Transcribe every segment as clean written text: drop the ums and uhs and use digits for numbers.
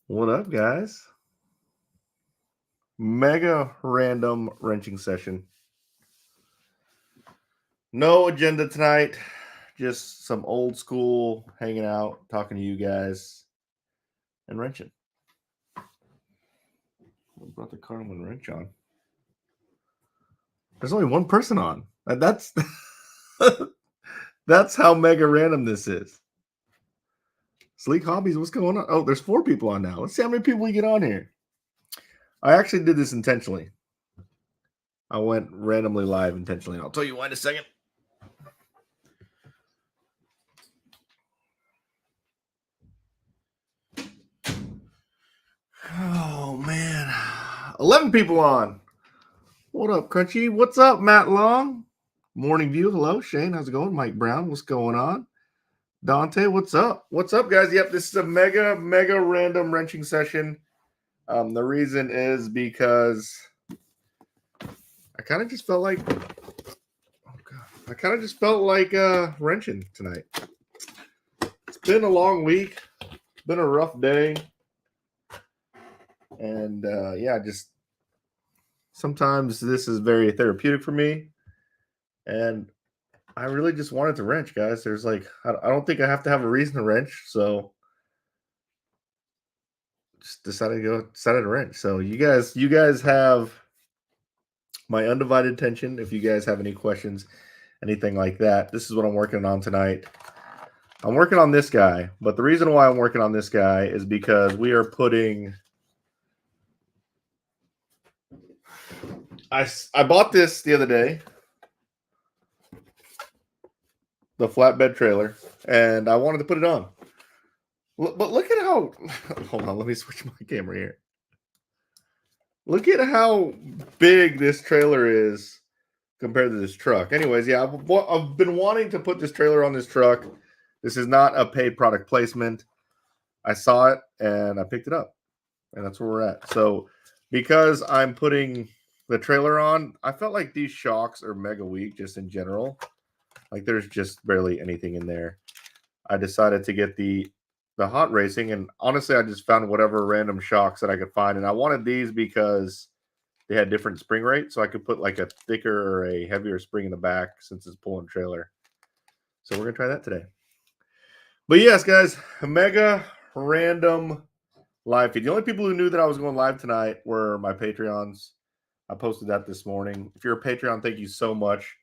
What up, guys? Mega random wrenching session. No agenda tonight. Just some old school hanging out, talking to you guys, and wrenching. I brought the Carlin wrench on. There's only one person on. That's that's how mega random this is. Sleek Hobbies, what's going on? Oh, there's 4 people on now. Let's see how many people we get on here. I actually did this intentionally. I went randomly live intentionally. I'll tell you why in a second. Oh, man. 11 people on. What up, Crunchy? What's up, Matt Long? Morning View. Hello, Shane. How's it going? Mike Brown. What's going on? Dante, what's up? What's up, guys? Yep, this is a mega random wrenching session. The reason is because I kind of just felt like wrenching tonight. It's been a long week. It's been a rough day. And just sometimes this is very therapeutic for me. And I really just wanted to wrench, guys. There's I don't think I have to have a reason to wrench. So just decided to wrench. So you guys have my undivided attention. If you guys have any questions, anything like that, this is what I'm working on tonight. I'm working on this guy, but the reason why I'm working on this guy is because we are putting. I bought this the other day, the flatbed trailer, and I wanted to put it on. But look at how. Hold on, let me switch my camera here. Look at how big this trailer is compared to this truck. Anyways, yeah, I've been wanting to put this trailer on this truck. This is not a paid product placement. I saw it and I picked it up, and that's where we're at. So because I'm putting the trailer on, I felt like these shocks are mega weak just in general. Like there's just barely anything in there. I decided to get the hot racing, and honestly, I just found whatever random shocks that I could find, and I wanted these because they had different spring rates, so I could put like a thicker or a heavier spring in the back since it's pulling trailer. So we're gonna try that today. But yes, guys, a mega random live feed. The only people who knew that I was going live tonight were my Patreons. I posted that this morning. If you're a Patreon, thank you so much.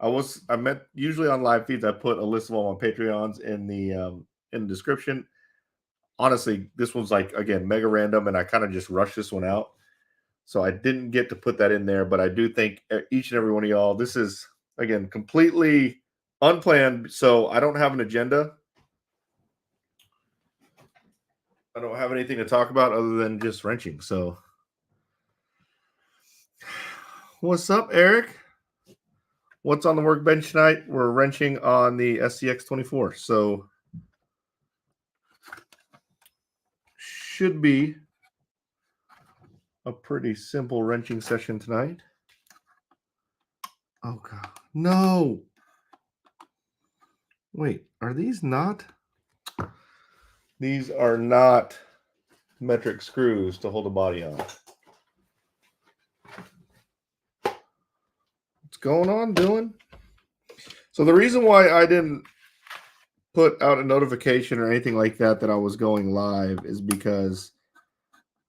I meant usually on live feeds I put a list of all my Patreons in the description. Honestly, this one's again mega random, and I kind of just rushed this one out, so I didn't get to put that in there. But I do thank each and every one of y'all. This is again completely unplanned, so I don't have an agenda. I don't have anything to talk about other than just wrenching. So, what's up, Eric? What's on the workbench tonight? We're wrenching on the SCX24. So, should be a pretty simple wrenching session tonight. Oh, God. No. Wait, are these not? These are not metric screws to hold the body on. What's going on, Dylan? So the reason why I didn't put out a notification or anything like that I was going live is because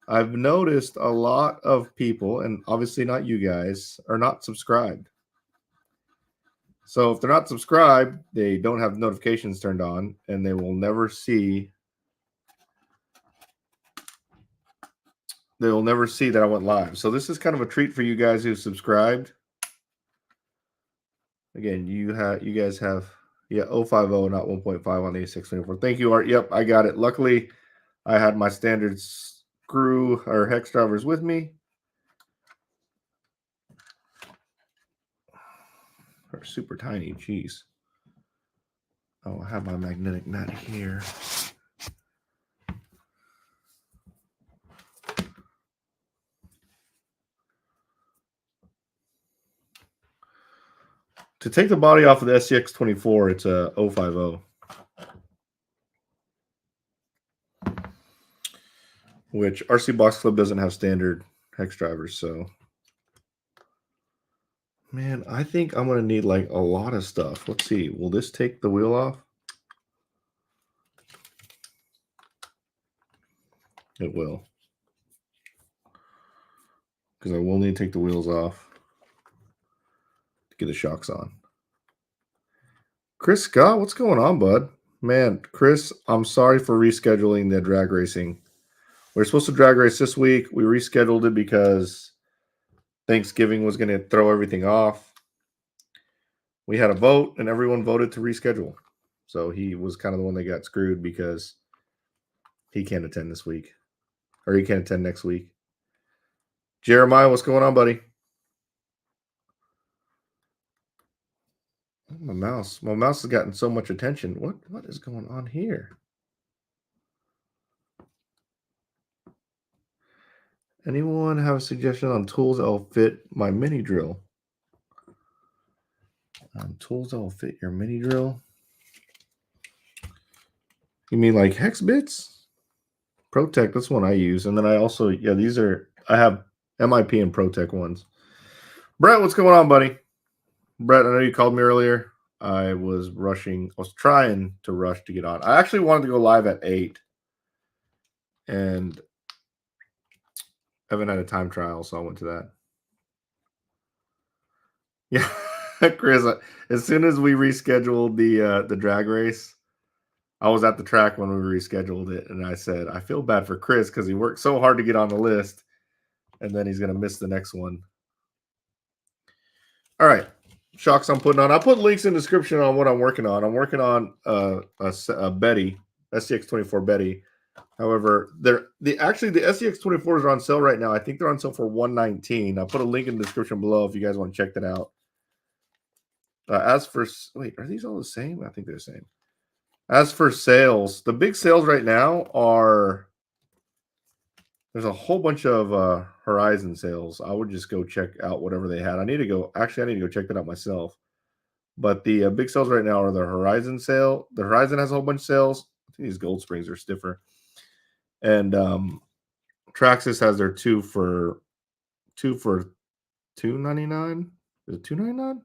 I've noticed a lot of people, and obviously not you guys, are not subscribed. So if they're not subscribed, they don't have notifications turned on, and they will never see. They will never see that I went live. So this is kind of a treat for you guys who subscribed. Again, you guys have 050, not 1.5 on the A624. Thank you, Art. Yep, I got it. Luckily, I had my standard screw or hex drivers with me. They're super tiny. Jeez. Oh, I have my magnetic nut here. To take the body off of the SCX24, it's a 050. which RC Box Club doesn't have standard hex drivers, so man, I think I'm gonna need like a lot of stuff. Let's see, will this take the wheel off? It will, because I will need to take the wheels off to get the shocks on. Chris Scott, what's going on, bud? Man, Chris, I'm sorry for rescheduling the drag racing. We were supposed to drag race this week. We rescheduled it because Thanksgiving was going to throw everything off. We had a vote, and everyone voted to reschedule. So he was kind of the one that got screwed because he can't attend this week. Or he can't attend next week. Jeremiah, what's going on, buddy? My mouse has gotten so much attention. What is going on here? Anyone have a suggestion on tools that will fit my mini drill? Tools that will fit your mini drill? You mean like hex bits? ProTech, that's one I use. And then I also, I have MIP and ProTech ones. Brett, what's going on, buddy? Brett, I know you called me earlier. I was trying to rush to get on. I actually wanted to go live at 8. And Evan had a time trial, so I went to that. Yeah, Chris, as soon as we rescheduled the drag race, I was at the track when we rescheduled it, and I said, I feel bad for Chris because he worked so hard to get on the list, and then he's going to miss the next one. All right, shocks I'm putting on. I'll put links in the description on what I'm working on. I'm working on a Betty, SCX24 Betty. However, the SCX24s are on sale right now. I think they're on sale for $119. I'll put a link in the description below if you guys want to check that out. Wait, are these all the same? I think they're the same. As for sales, the big sales right now are, there's a whole bunch of Horizon sales. I would just go check out whatever they had. I need to go check that out myself. But the big sales right now are the Horizon sale. The Horizon has a whole bunch of sales. I think these gold springs are stiffer. And Traxxas has their two for $299. Is it $299?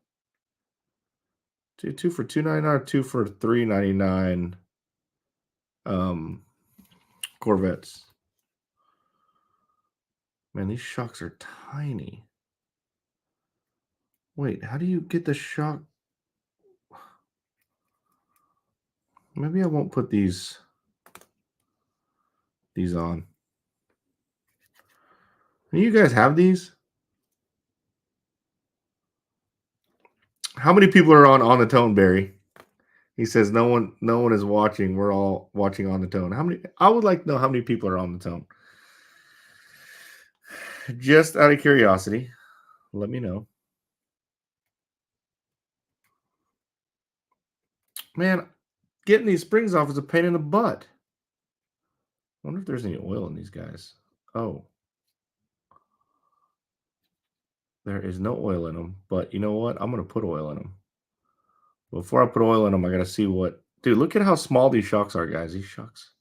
Two for $299, 2 for $399. Corvettes. Man, these shocks are tiny. Wait, how do you get the shock? Maybe I won't put these on. You guys have these? How many people are on the tone, Barry? He says no one is watching. We're all watching on the tone. How many? I would like to know how many people are on the tone. Just out of curiosity, let me know. Man, getting these springs off is a pain in the butt. I wonder if there's any oil in these guys. Oh. There is no oil in them, but you know what? I'm going to put oil in them. Before I put oil in them, I got to see what... Dude, look at how small these shocks are, guys. These shocks.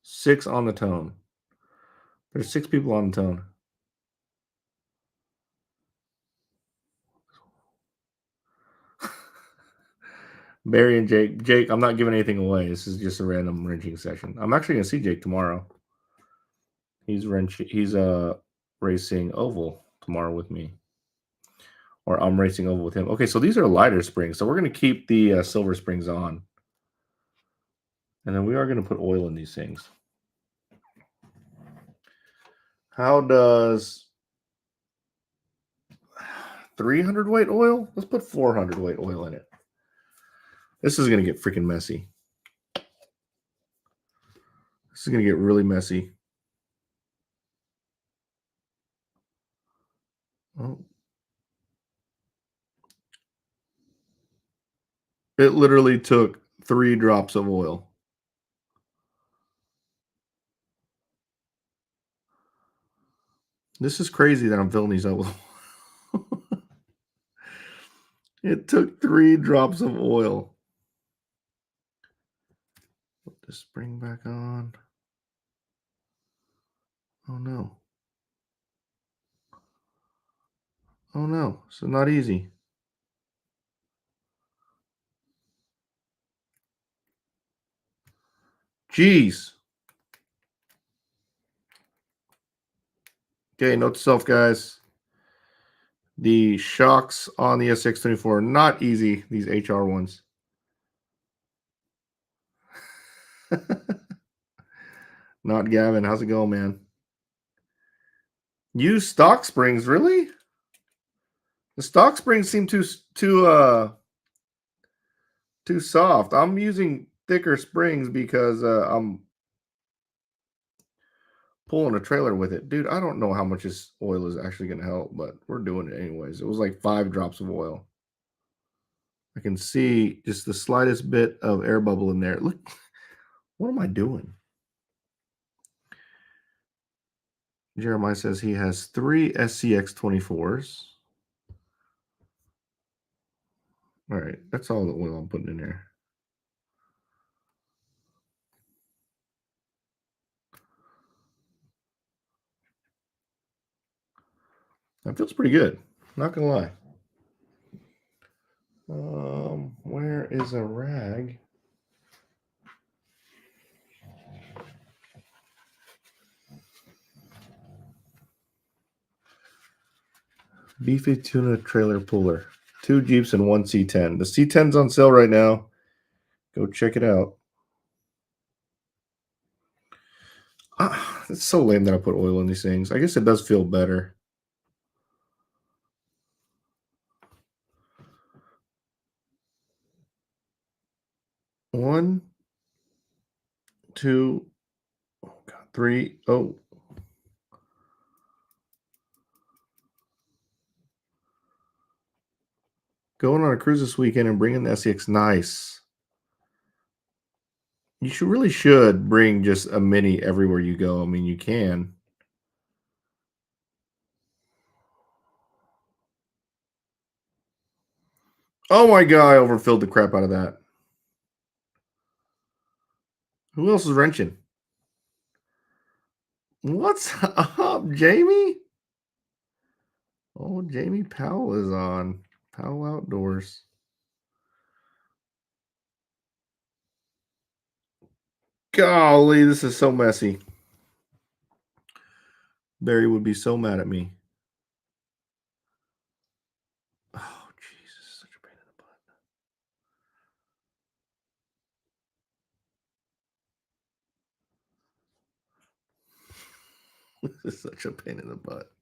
6 on the tone. There's 6 people on the tone. Barry and Jake. Jake, I'm not giving anything away. This is just a random wrenching session. I'm actually going to see Jake tomorrow. He's racing oval tomorrow with me. Or I'm racing oval with him. Okay, so these are lighter springs. So we're going to keep the silver springs on. And then we are going to put oil in these things. How does 300 weight oil? Let's put 400 weight oil in it. This is going to get freaking messy. This is going to get really messy. Oh. It literally took 3 drops of oil. This is crazy that I'm filling these up with It took 3 drops of oil. this spring back on. Oh no. Oh no. So not easy. Jeez. Okay, note to self, guys. The shocks on the SX24 are not easy, these HR ones. Not Gavin. How's it going, man? Use stock springs, really? The stock springs seem too soft. I'm using thicker springs because I'm pulling a trailer with it. Dude, I don't know how much this oil is actually going to help, but we're doing it anyways. It was like 5 drops of oil. I can see just the slightest bit of air bubble in there. Look, what am I doing? Jeremiah says he has 3 SCX24s. All right, that's all the oil I'm putting in there. That feels pretty good. Not gonna lie. Where is a rag? Beefy tuna trailer puller. 2 Jeeps and 1 C10. The C10's on sale right now. Go check it out. It's so lame that I put oil in these things. I guess it does feel better. One, two, oh God, 3. Oh. Going on a cruise this weekend and bringing the SEX. Nice. You really should bring just a mini everywhere you go. I mean, you can. Oh my God, I overfilled the crap out of that. Who else is wrenching? What's up, Jamie? Oh, Jamie Powell is on. Powell Outdoors. Golly, this is so messy. Barry would be so mad at me. Oh, Jesus, such a pain in the butt. This is such a pain in the butt.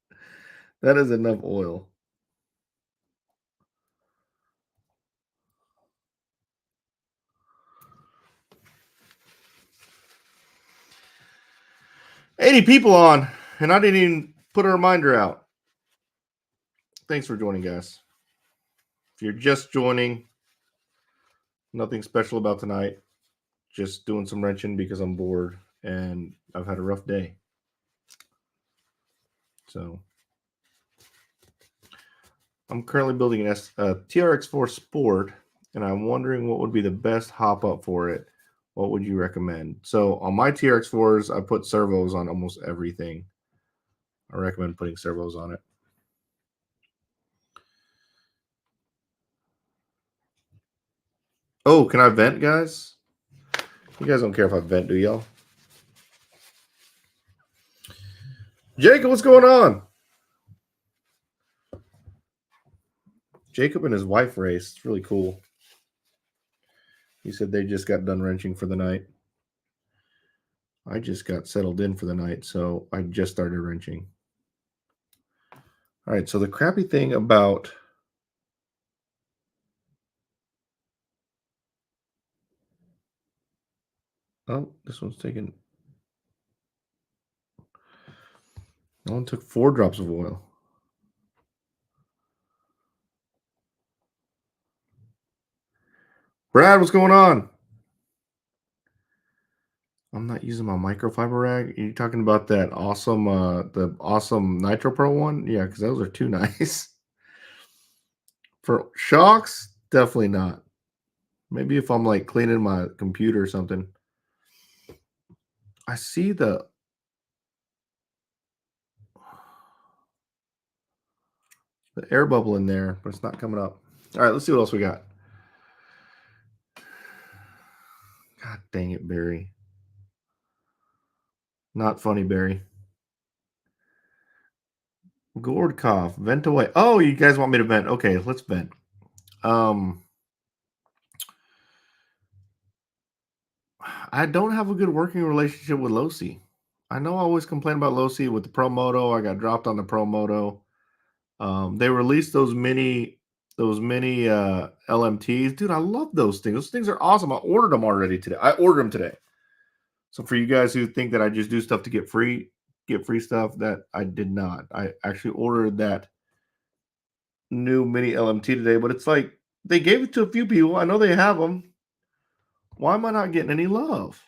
That is enough oil. $80 people on, and I didn't even put a reminder out. Thanks for joining, guys. If you're just joining, nothing special about tonight. Just doing some wrenching because I'm bored and I've had a rough day. So I'm currently building a TRX4 Sport, and I'm wondering what would be the best hop up for it. What would you recommend? So on my TRX4s, I put servos on almost everything. I recommend putting servos on it. Oh, can I vent, guys? You guys don't care if I vent, do y'all? Jacob, what's going on? Jacob and his wife race. It's really cool. He said they just got done wrenching for the night. I just got settled in for the night, so I just started wrenching. All right, so the crappy thing about this one's taken. That one took 4 drops of oil. Brad, what's going on? I'm not using my microfiber rag. Are you talking about that awesome, the awesome Nitro Pro one? Yeah, because those are too nice. For shocks, definitely not. Maybe if I'm like cleaning my computer or something. I see the air bubble in there, but it's not coming up. All right, let's see what else we got. God dang it, Barry. Not funny, Barry. Gordkov, vent away. Oh, you guys want me to vent? Okay, let's vent. I don't have a good working relationship with Losi. I know I always complain about Losi with the Pro Moto. I got dropped on the Pro Moto. They released those mini LMTs. Dude, I love those things. Those things are awesome. I ordered them already today. I ordered them today. So for you guys who think that I just do stuff to get free stuff, that I did not. I actually ordered that new mini LMT today, but it's like they gave it to a few people. I know they have them. Why am I not getting any love?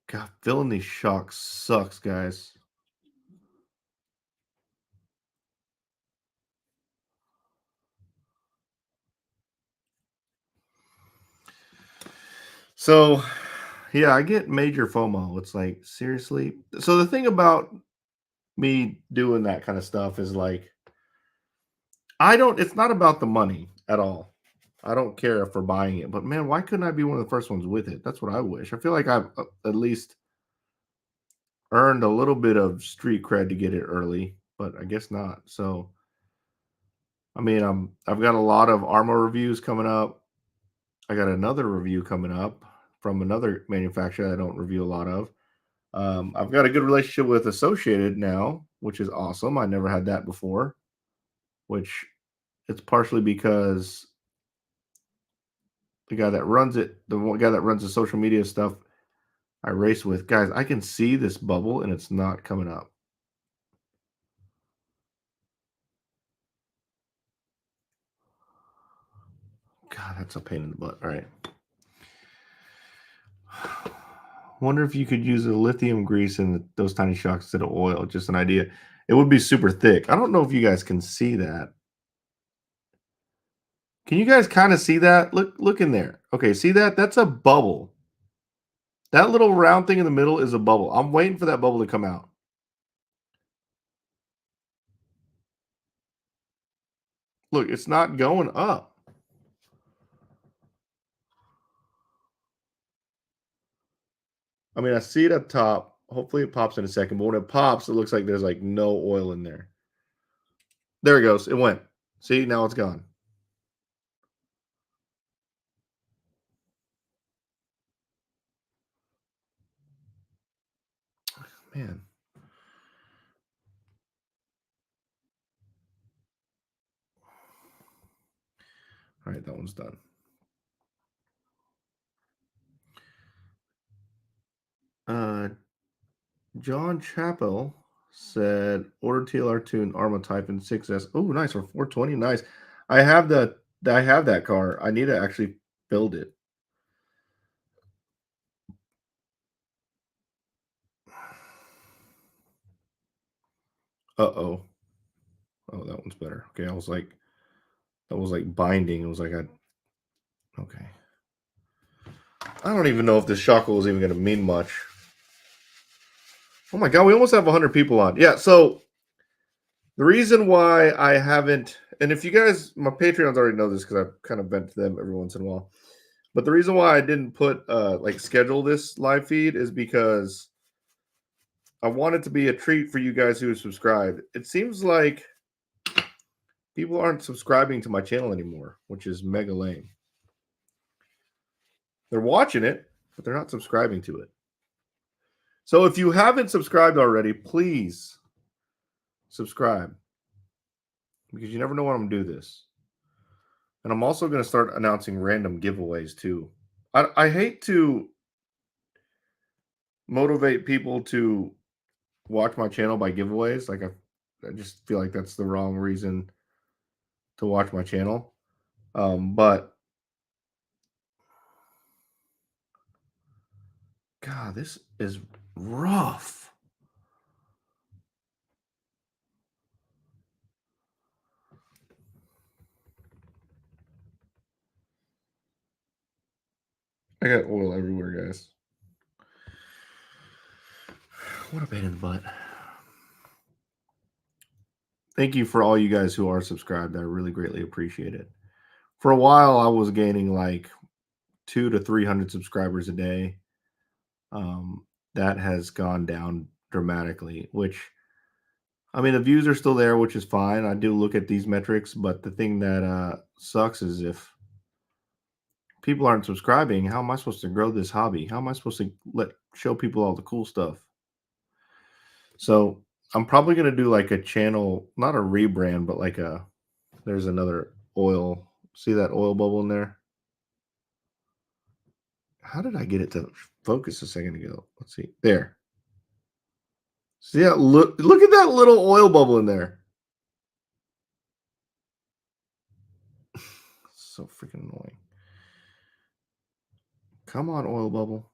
God, filling these shocks sucks, guys. So, yeah, I get major FOMO. It's like, seriously? So the thing about me doing that kind of stuff is like, it's not about the money at all. I don't care for buying it, but man, why couldn't I be one of the first ones with it? That's what I wish. I feel like I've at least earned a little bit of street cred to get it early, but I guess not. So, I mean, I've got a lot of armor reviews coming up. I got another review coming up from another manufacturer I don't review a lot of. I've got a good relationship with Associated now, which is awesome. I never had that before, which it's partially because the guy that runs it, the one guy that runs the social media stuff I race with, guys, I can see this bubble and it's not coming up. God, that's a pain in the butt. All right. Wonder if you could use a lithium grease in those tiny shocks instead of oil. Just an idea. It would be super thick. I don't know if you guys can see that. Can you guys kind of see that? Look in there. Okay, see that? That's a bubble. That little round thing in the middle is a bubble. I'm waiting for that bubble to come out. Look, it's not going up. I mean, I see it up top. Hopefully it pops in a second. But when it pops, it looks like there's like no oil in there. There it goes. It went. See, now it's gone. Man. All right, that one's done. John Chappell said order TLR tune Arma Type in 6S. Oh, nice for 420. Nice. I have that car. I need to actually build it. Uh-oh. Oh, that one's better. Okay, that was like binding. It was like okay. I don't even know if this shackle is even going to mean much. Oh my god, we almost have 100 people on. Yeah, so the reason why I haven't, and if you guys, my Patreons already know this because I've kind of vent to them every once in a while. But the reason why I didn't put like schedule this live feed is because I want it to be a treat for you guys who subscribed. It seems like people aren't subscribing to my channel anymore, which is mega lame. They're watching it, but they're not subscribing to it. So if you haven't subscribed already, please subscribe because you never know when I'm going to do this. And I'm also going to start announcing random giveaways too. I hate to motivate people to watch my channel by giveaways. Like I just feel like that's the wrong reason to watch my channel. But God, this is rough. I got oil everywhere, guys. What a pain in the butt. Thank you for all you guys who are subscribed. I really greatly appreciate it. For a while, I was gaining like 200 to 300 subscribers a day. That has gone down dramatically, which, I mean, the views are still there, which is fine. I do look at these metrics, but the thing that sucks is if people aren't subscribing, how am I supposed to grow this hobby? How am I supposed to show people all the cool stuff? So I'm probably gonna do like a channel, not a rebrand, but like there's another oil. See that oil bubble in there? How did I get it to focus a second ago? Let's see. There. See that? Look at that little oil bubble in there. So freaking annoying. Come on, oil bubble.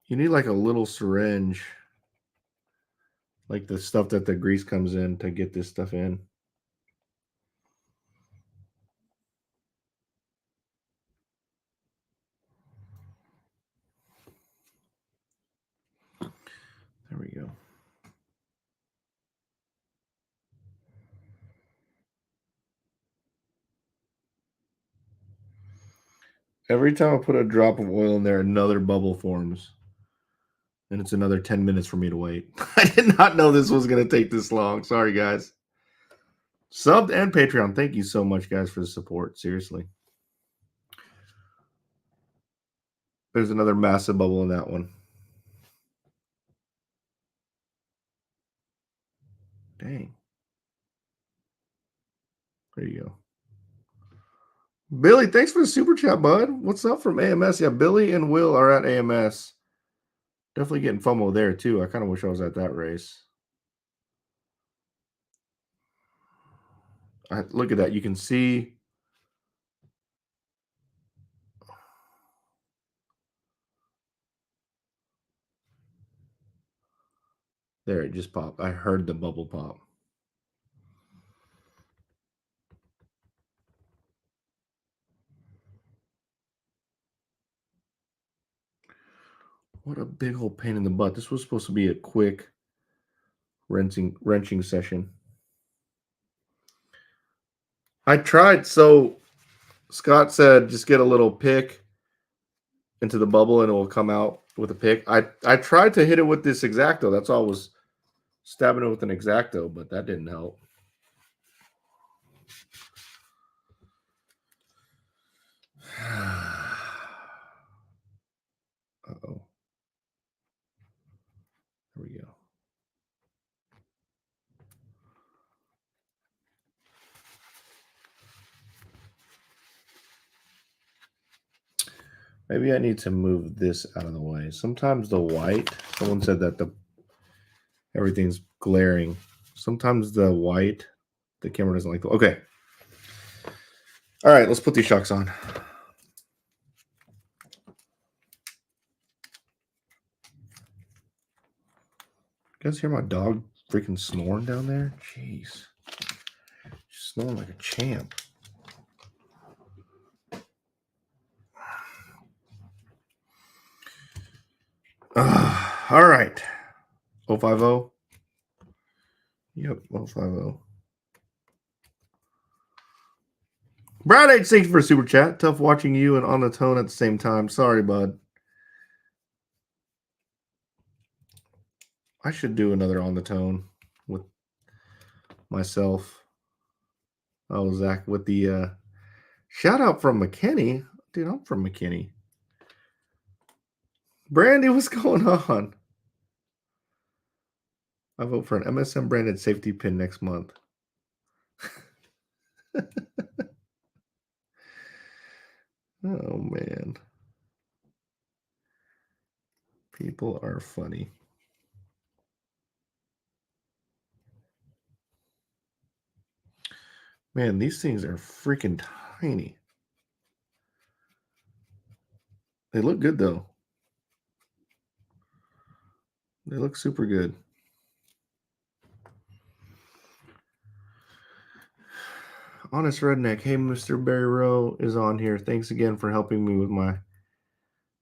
You need like a little syringe, like the stuff that the grease comes in to get this stuff in. There we go. Every time I put a drop of oil in there, another bubble forms. And it's another 10 minutes for me to wait. I did not know this was going to take this long. Sorry, guys. Subbed and Patreon. Thank you so much, guys, for the support. Seriously. There's another massive bubble in that one. Dang. There you go. Billy, thanks for the super chat, bud. What's up from AMS? Yeah, Billy and Will are at AMS. Definitely getting FOMO there, too. I kind of wish I was at that race. Look at that. You can see. There, it just popped. I heard the bubble pop. What a big old pain in the butt. This was supposed to be a quick wrenching session. I tried. So Scott said just get a little pick into the bubble and it will come out with a pick. I tried to hit it with this X-Acto. That's all I was stabbing it with an X-Acto, but that didn't help. Uh-oh. Here we go. Maybe I need to move this out of the way. Sometimes the white, someone said that everything's glaring. Sometimes the white, the camera doesn't like the, okay. All right, let's put these shocks on. You guys hear my dog freaking snoring down there? Jeez. She's snoring like a champ. All right. 050. Yep, 050. Brad H, thanks for a super chat. Tough watching you and on the tone at the same time. Sorry, bud. I should do another on the tone with myself. Oh, Zach, with the shout out from Mckinney. Dude, I'm from Mckinney. Brandy, what's going on? I vote for an MSM branded safety pin next month. Oh, man. People are funny. Man, these things are freaking tiny. They look good, though. They look super good. Honest Redneck. Hey, Mr. Barry Rowe is on here. Thanks again for helping me with my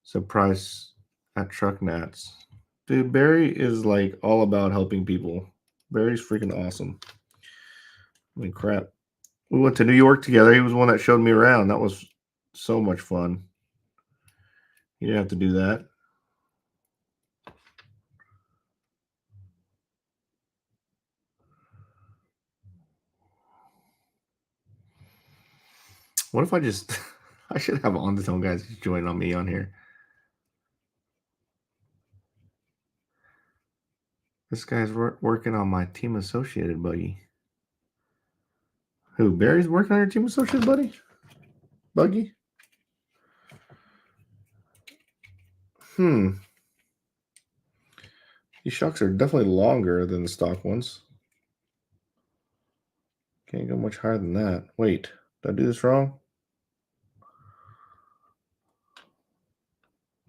surprise at Truck Nats. Dude, Barry is like all about helping people. Barry's freaking awesome. I mean, crap. We went to New York together. He was the one that showed me around. That was so much fun. You didn't have to do that. What if I just... I should have on the tone guys join on me on here. This guy's working on my Team Associated buddy. Who? Barry's working on your Team Associated buddy? Buggy? These shocks are definitely longer than the stock ones. Can't go much higher than that. Wait, did I do this wrong?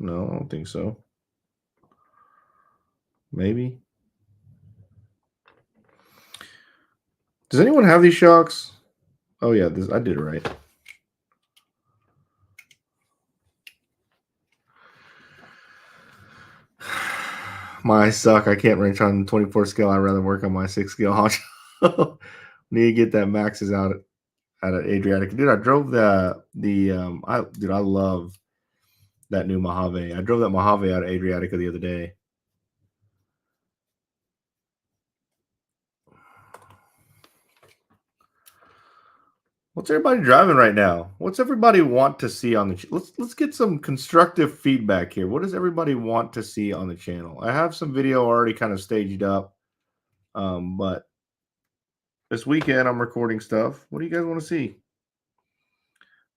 No, I don't think so. Maybe. Does anyone have these shocks? Oh yeah, I did it right. My suck. I can't wrench on 24 scale. I'd rather work on my 6 scale honcho. Need to get that maxes out at Adriatic. Dude, I drove I love that new Mojave. I drove that Mojave out of Adriatica the other day. What's everybody driving right now? What's everybody want to see on the let's get some constructive feedback here. What does everybody want to see on the channel? I have some video already kind of staged up. But this weekend I'm recording stuff. What do you guys want to see?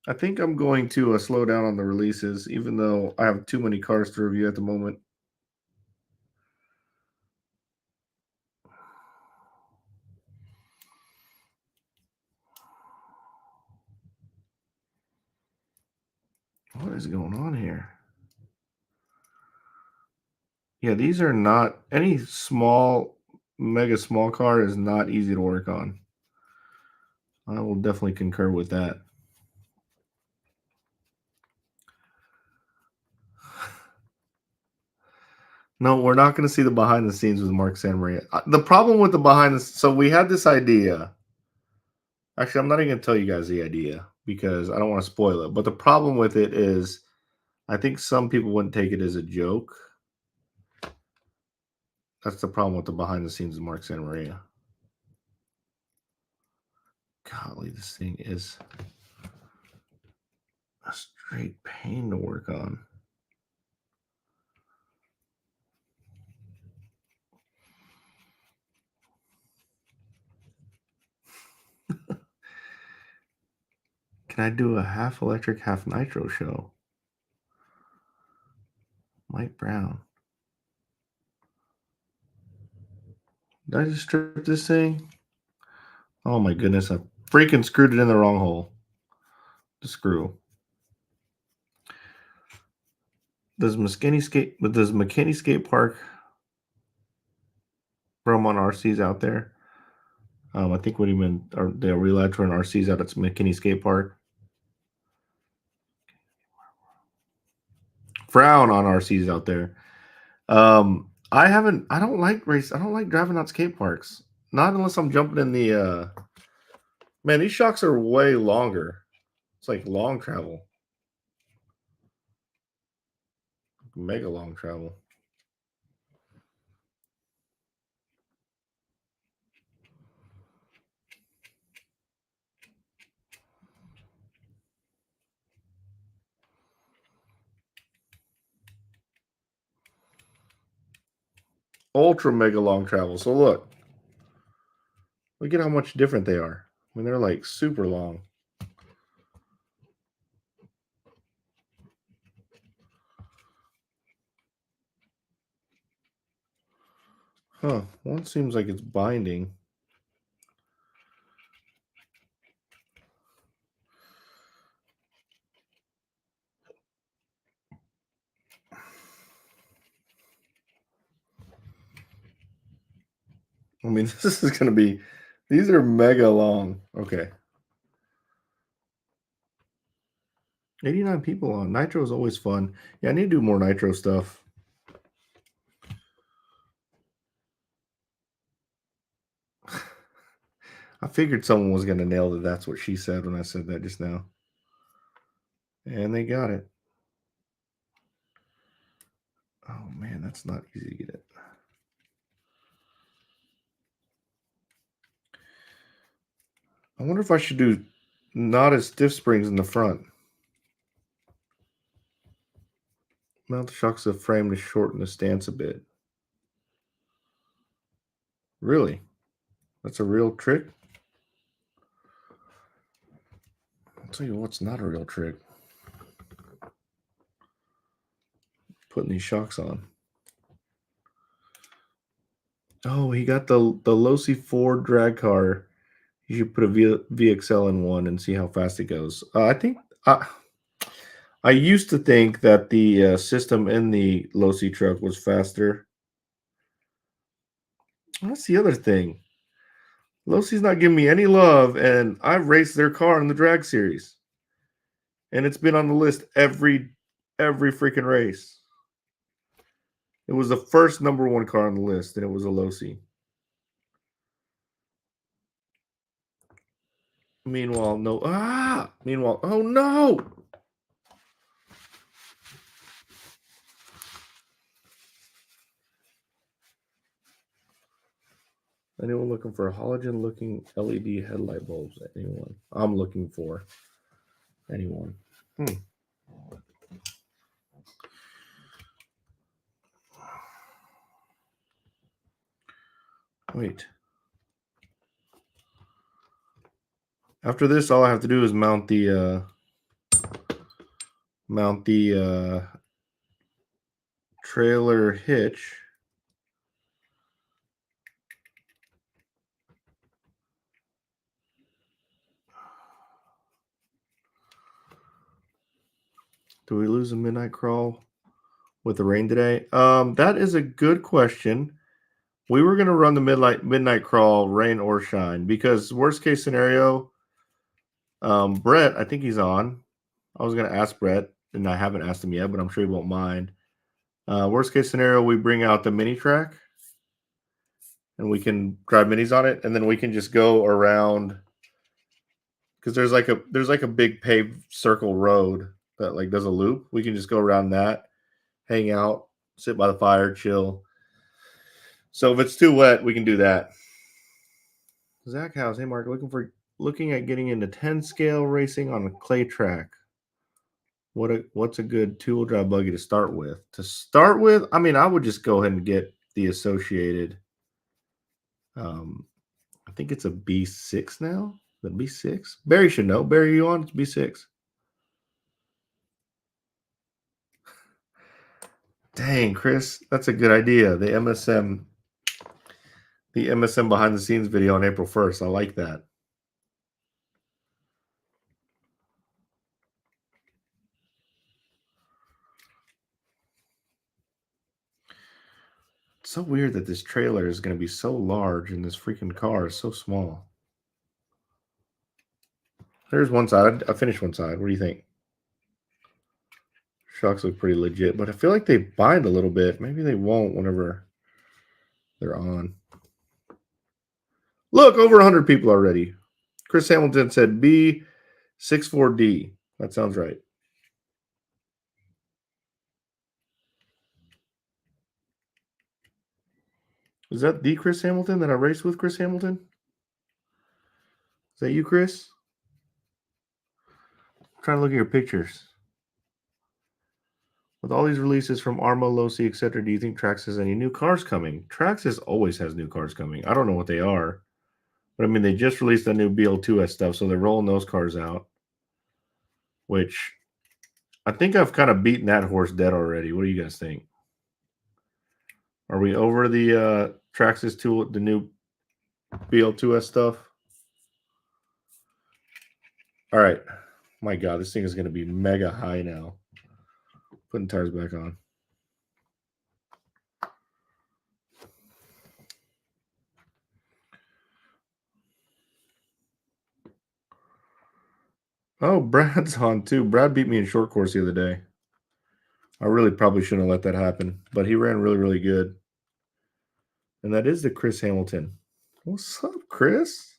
I think I'm going to slow down on the releases, even though I have too many cars to review at the moment. What is going on here? Yeah, these are not any mega small car is not easy to work on. I will definitely concur with that. No, we're not going to see the behind the scenes with Mark Santamaria. The problem with the behind the so we had this idea. Actually, I'm not even going to tell you guys the idea because I don't want to spoil it. But the problem with it is I think some people wouldn't take it as a joke. That's the problem with the behind the scenes of Mark Santamaria. Golly, this thing is a straight pain to work on. Can I do a half electric, half nitro show? Mike Brown. Did I just strip this thing? Oh my goodness, I freaking screwed it in the wrong hole. The screw. Does Mckinney Skate Park from on RCs out there? I think what he meant, are they allowed to run RCs out at Mckinney Skate Park? Frown on RCs out there. I don't like driving out skate parks. Not unless I'm jumping in the man, these shocks are way longer. It's like long travel. Mega long travel. Ultra mega long travel. So look at how much different they are. I mean, they're like super long. Huh. One seems like it's binding. I mean, this is going to be, these are mega long. Okay. 89 people on. Nitro is always fun. Yeah, I need to do more Nitro stuff. I figured someone was going to nail that. That's what she said when I said that just now. And they got it. Oh, man, that's not easy to get it. I wonder if I should do not as stiff springs in the front. Mount the shocks of the frame to shorten the stance a bit. Really? That's a real trick? I'll tell you what's not a real trick. Putting these shocks on. Oh, he got the Losi Ford drag car. You should put a VXL in one and see how fast it goes. I used to think that the system in the Losi truck was faster. That's the other thing. Losi's not giving me any love, and I've raced their car in the drag series, and it's been on the list every freaking race. It was the first number one car on the list, and it was a Losi. Meanwhile, no. Meanwhile, oh no. Anyone looking for halogen-looking LED headlight bulbs? Anyone? I'm looking for anyone. Wait. After this, all I have to do is mount the trailer hitch. Do we lose a midnight crawl with the rain today? That is a good question. We were gonna run the midnight crawl, rain or shine, because worst case scenario, Brett, I think he's on. I was gonna ask Brett, and I haven't asked him yet, but I'm sure he won't mind. Worst case scenario, we bring out the mini track, and we can drive minis on it, and then we can just go around because there's like a big paved circle road that like does a loop. We can just go around that, hang out, sit by the fire, chill. So if it's too wet, we can do that. Zach House, hey Mark, looking at getting into 10 scale racing on a clay track. What's a good two-wheel drive buggy to start with? To start with, I mean, I would just go ahead and get the associated. I think it's a B6 now. The B6. Barry should know. Barry, you on? It's B6. Dang, Chris, that's a good idea. The MSM behind the scenes video on April 1st. I like that. It's so weird that this trailer is going to be so large and this freaking car is so small. There's one side. I finished one side. What do you think? Shocks look pretty legit, but I feel like they bind a little bit. Maybe they won't whenever they're on. Look, over 100 people already. Chris Hamilton said B64D. That sounds right. Is that the Chris Hamilton that I raced with, Chris Hamilton? Is that you, Chris? I'm trying to look at your pictures. With all these releases from Arma, Losi, etc., do you think Trax has any new cars coming? Trax always has new cars coming. I don't know what they are. But I mean, they just released the new BL2S stuff, so they're rolling those cars out. Which I think I've kind of beaten that horse dead already. What do you guys think? Are we over the Traxxas tool, the new BL2S stuff? All right. My God, this thing is going to be mega high now. Putting tires back on. Oh, Brad's on too. Brad beat me in short course the other day. I really probably shouldn't have let that happen, but he ran really, really good. And that is the Chris Hamilton. What's up, Chris?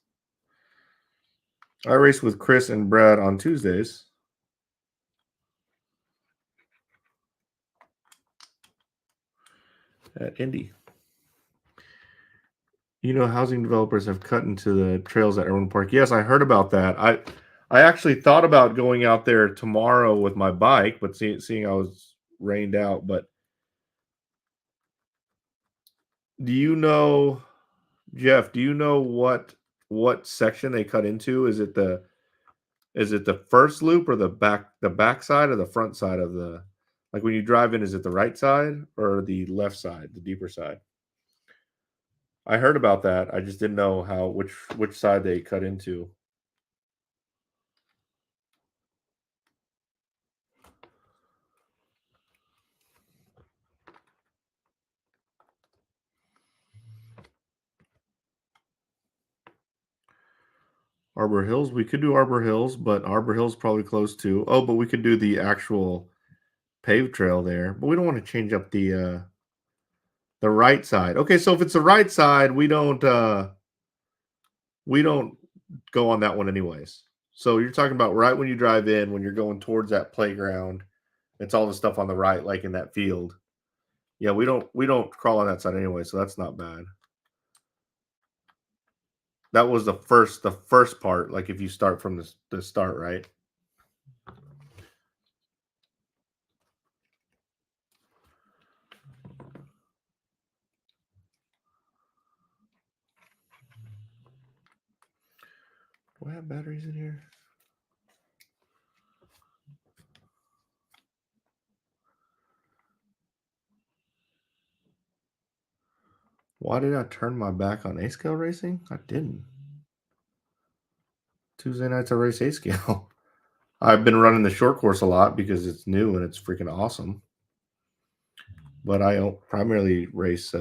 I race with Chris and Brad on Tuesdays. At Indy. You know, housing developers have cut into the trails at Irwin Park. Yes, I heard about that. I actually thought about going out there tomorrow with my bike, but seeing I was rained out. But do you know, Jeff? Do you know what section they cut into? Is it the first loop or the back side or the front side of the, like when you drive in? Is it the right side or the left side, the deeper side? I heard about that. I just didn't know which side they cut into. Arbor Hills. We could do Arbor Hills, but Arbor Hills probably close too. Oh, but we could do the actual paved trail there. But we don't want to change up the right side. Okay, so if it's the right side, we don't go on that one anyways. So you're talking about right when you drive in, when you're going towards that playground, it's all the stuff on the right, like in that field. Yeah, we don't crawl on that side anyway, so that's not bad. That was the first part, like if you start from the start, right? Do I have batteries in here? Why did I turn my back on A-scale racing? I didn't. Tuesday nights I race A-scale. I've been running the short course a lot because it's new and it's freaking awesome. But I don't primarily race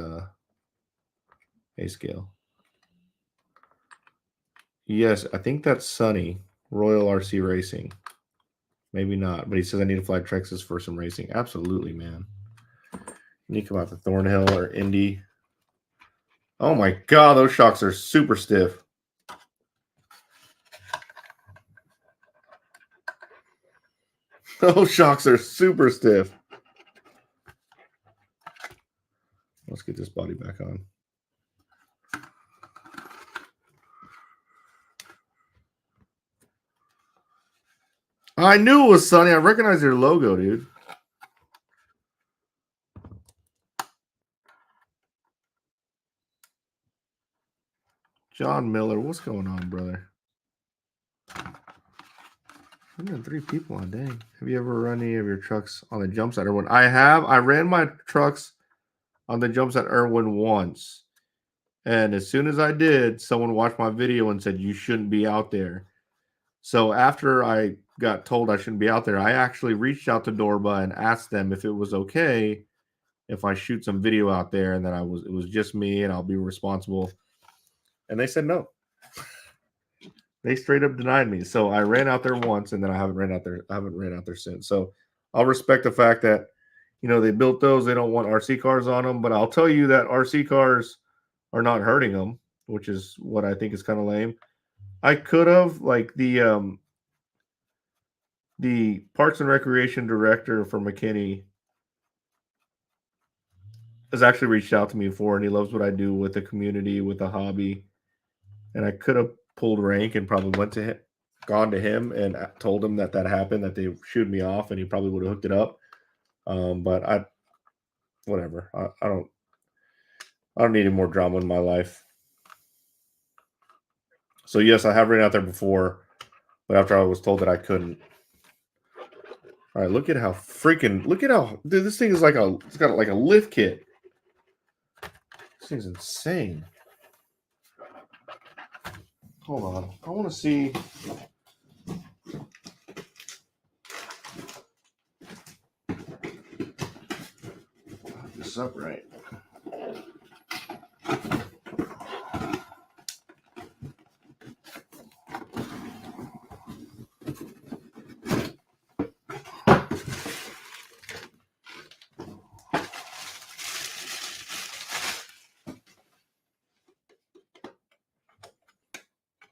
A-scale. Yes, I think that's Sunny, Royal RC Racing. Maybe not, but he says I need to fly Texas for some racing. Absolutely, man. You need to come out to Thornhill or Indy. Oh my God, those shocks are super stiff. Those shocks are super stiff. Let's get this body back on. I knew it was Sunny. I recognize your logo, dude. John Miller, what's going on, brother? 103 people on, dang. Have you ever run any of your trucks on the jumps at Irwin? I have. I ran my trucks on the jumps at Irwin once. And as soon as I did, someone watched my video and said, you shouldn't be out there. So after I got told I shouldn't be out there, I actually reached out to Dorba and asked them if it was okay if I shoot some video out there and that it was just me and I'll be responsible. And they said no. They straight up denied me. So I ran out there once and then I haven't ran out there since. So I'll respect the fact that, you know, they built those, they don't want RC cars on them, but I'll tell you that RC cars are not hurting them, which is what I think is kind of lame. I could have, like, the Parks and Recreation director for Mckinney has actually reached out to me before, and he loves what I do with the community, with the hobby. And I could have pulled rank and probably gone to him and told him that happened, that they shooed me off, and he probably would have hooked it up. But whatever. I don't need any more drama in my life. So yes, I have ran out there before, but after I was told that I couldn't. All right, look at how dude, this thing is it's got like a lift kit. This thing's insane. Hold on. I want to see. This is upright.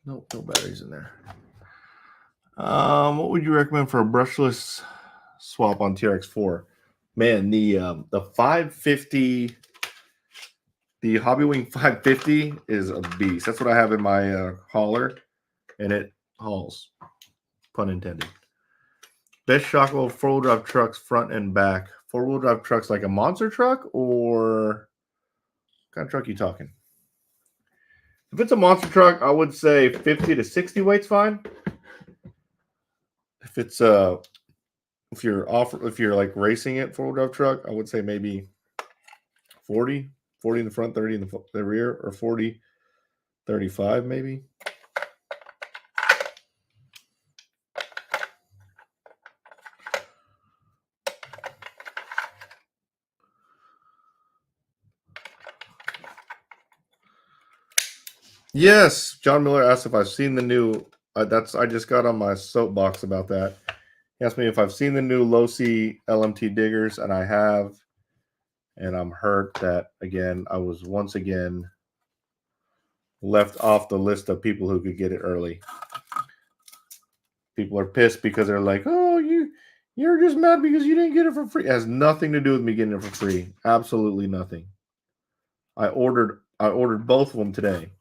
No batteries in there. What would you recommend for a brushless swap on TRX4? Man, the 550, the Hobbywing 550 is a beast. That's what I have in my hauler, and it hauls, pun intended. Best shockwheel four-wheel drive trucks, front and back. Four-wheel drive trucks like a monster truck, or what kind of truck you talking? If it's a monster truck, I would say 50 to 60 weight's fine. If it's if you're like racing it four-wheel drive truck, I would say maybe 40 in the front, 30 in the rear, or 40, 35 maybe. Yes, John Miller asked if I've seen the new. I just got on my soapbox about that. He asked me if I've seen the new low C LMT diggers, and I have. And I'm hurt that again. I was once again left off the list of people who could get it early. People are pissed because they're like, "Oh, you're just mad because you didn't get it for free." It has nothing to do with me getting it for free. Absolutely nothing. I ordered both of them today.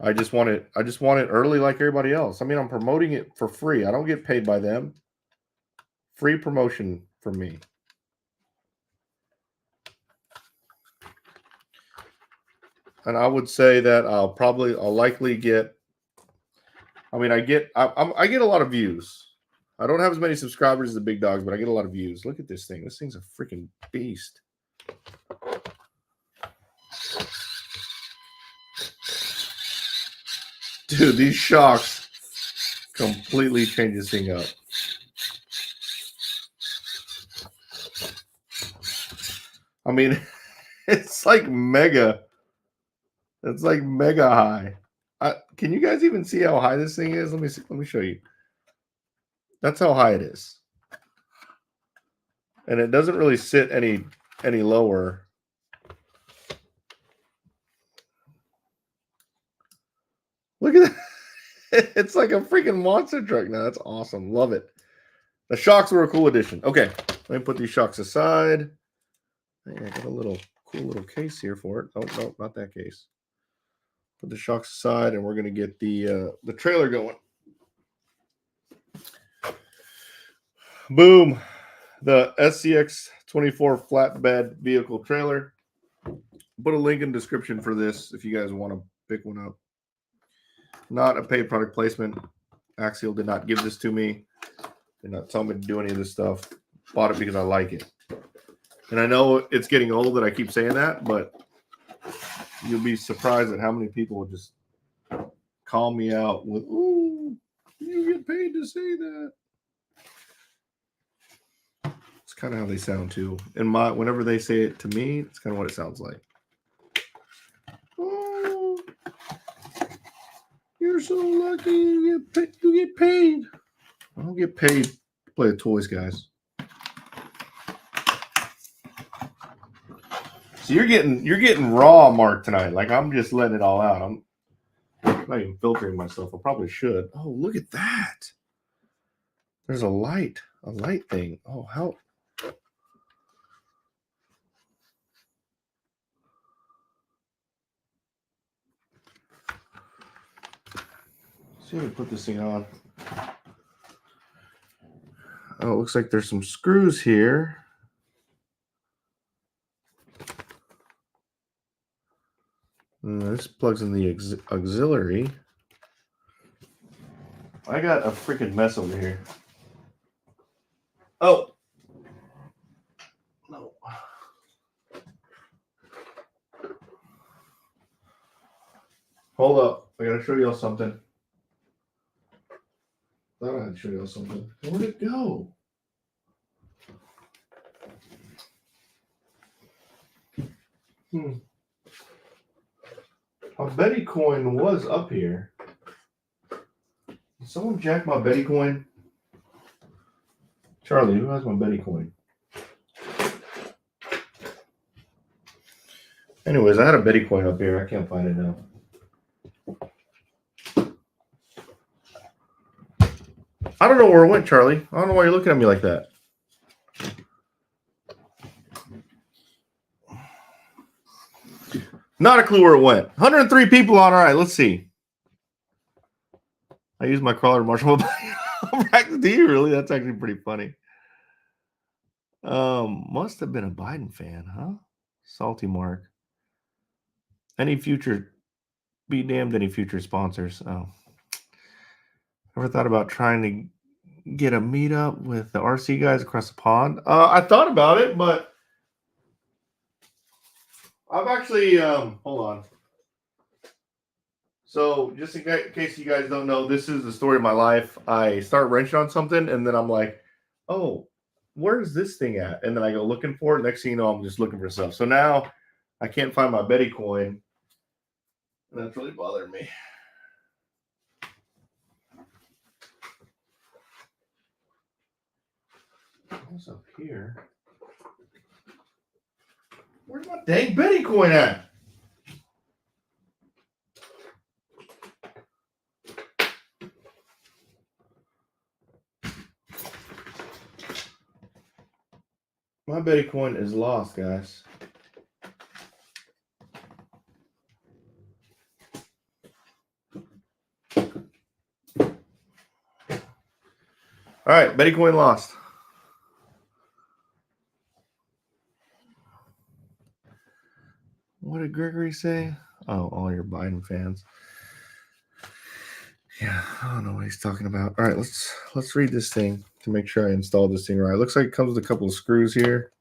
I just want it early like everybody else. I mean, I'm promoting it for free. I don't get paid by them. Free promotion for me. And I would say that I'll likely get. I mean, I get a lot of views. I don't have as many subscribers as the big dogs, but I get a lot of views. Look at this thing. This thing's a freaking beast. Dude, these shocks completely change this thing up. I mean, it's like mega. It's like mega high. Can you guys even see how high this thing is? Let me show you. That's how high it is. And it doesn't really sit any lower. Look at that. It's like a freaking monster truck now. That's awesome. Love it. The shocks were a cool addition. Okay, let me put these shocks aside. I got a cool little case here for it. Oh, no, not that case. Put the shocks aside, and we're going to get the trailer going. Boom. The SCX24 flatbed vehicle trailer. Put a link in the description for this if you guys want to pick one up. Not a paid product placement. Axial did not give this to me. Did not tell me to do any of this stuff. Bought it because I like it. And I know it's getting old that I keep saying that, but you'll be surprised at how many people will just call me out with, "Ooh, you get paid to say that." It's kind of how they sound too. Whenever they say it to me, it's kind of what it sounds like. "Oh, you're so lucky you get paid." I don't get paid to play with toys, guys. So you're getting raw, Mark, tonight. Like, I'm just letting it all out. I'm not even filtering myself. I probably should. Oh, look at that. There's a light thing. Oh, how? Let's see if we put this thing on. Oh, it looks like there's some screws here. This plugs in the auxiliary. I got a freaking mess over here. Oh. No. Hold up. I got to show y'all something. Thought I had to show y'all something. Where'd it go? My Betty coin was up here. Did someone jack my Betty coin? Charlie, who has my Betty coin? Anyways, I had a Betty coin up here. I can't find it now. I don't know where it went, Charlie. I don't know why you're looking at me like that. Not a clue where it went. 103 people on. All right, let's see. I used my crawler to marshal. Do you really? That's actually pretty funny. Must have been a Biden fan, huh? Salty Mark. Any future, be damned any future sponsors. Oh. Ever thought about trying to get a meetup with the RC guys across the pond? I thought about it, but I've actually, hold on. So, just in case you guys don't know, this is the story of my life. I start wrenching on something, and then I'm like, oh, where's this thing at? And then I go looking for it. Next thing you know, I'm just looking for stuff. So now I can't find my Betty coin. And that's really bothering me. What's up here? Where's my dang Betty coin at? My Betty coin is lost, guys. All right, Betty coin lost. What did Gregory say? Oh, all your Biden fans. Yeah, I don't know what he's talking about. All right, let's read this thing to make sure I installed this thing right. It looks like it comes with a couple of screws here.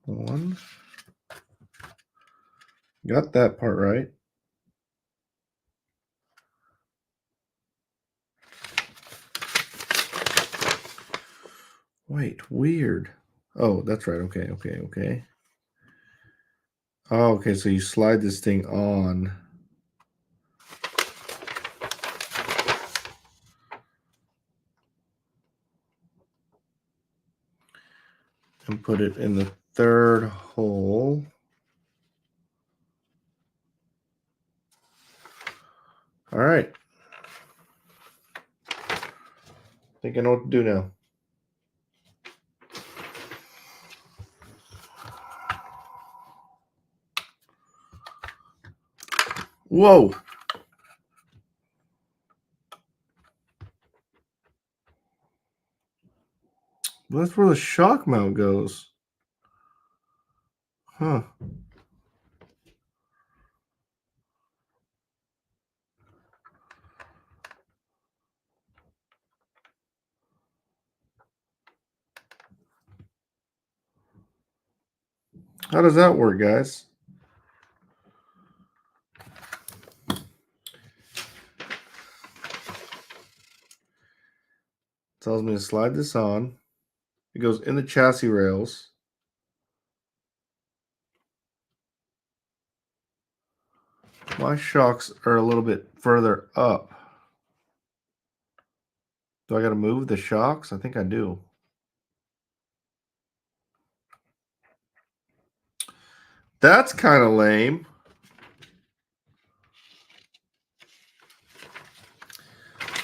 One. Got that part right. Wait, weird. Oh, that's right. Okay. Oh, okay, so you slide this thing on. And put it in the third hole. All right. I think I know what to do now. Whoa. That's where the shock mount goes. Huh. How does that work, guys? Tells me to slide this on. It goes in the chassis rails. My shocks are a little bit further up. Do I got to move the shocks? I think I do. That's kind of lame.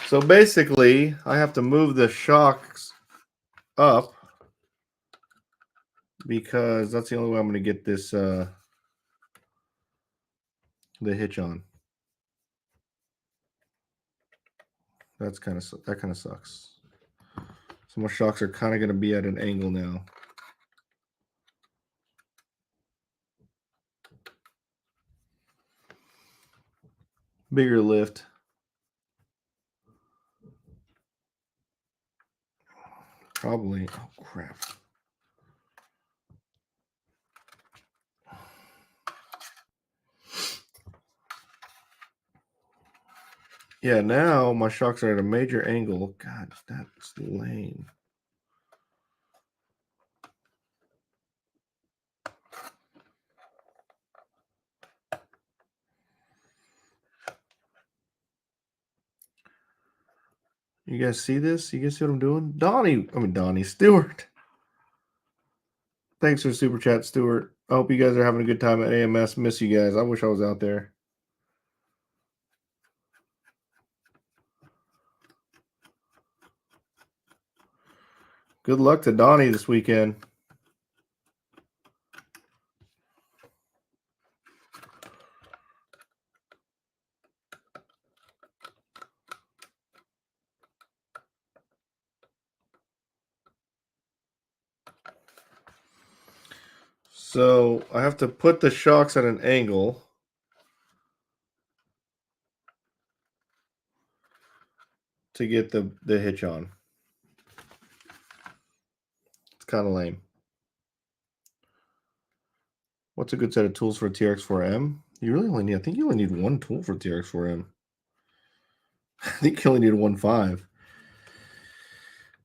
So basically, I have to move the shocks up because that's the only way I'm going to get this the hitch on. That kind of sucks. So my shocks are kind of going to be at an angle now. Bigger lift. Probably. Oh, crap. Yeah, now my shocks are at a major angle. God, that's lame. You guys see this? You guys see what I'm doing? Donnie Stewart. Thanks for super chat, Stewart. I hope you guys are having a good time at AMS. Miss you guys. I wish I was out there. Good luck to Donnie this weekend. So I have to put the shocks at an angle. To get the hitch on. It's kind of lame. What's a good set of tools for a TRX4M? You really only need, I think you only need one tool for TRX4M. I think you only need 1.5.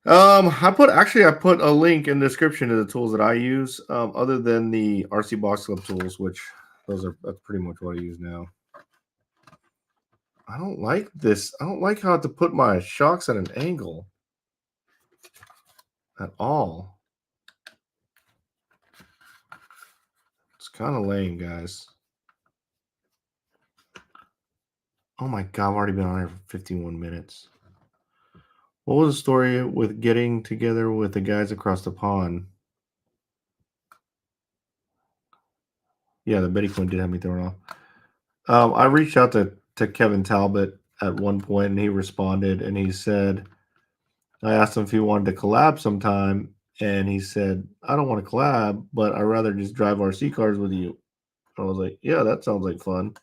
I put a link in the description to the tools that I use, other than the RC Box Club tools, which that's pretty much what I use now. I don't like this. I don't like how I have to put my shocks at an angle at all. It's kind of lame, guys. Oh my God, I've already been on here for 51 minutes. What was the story with getting together with the guys across the pond? Yeah, the Betty Quinn did have me thrown off. I reached out to Kevin Talbot at one point, and he responded, and he said, I asked him if he wanted to collab sometime, and he said, I don't want to collab, but I'd rather just drive RC cars with you. I was like, yeah, that sounds like fun.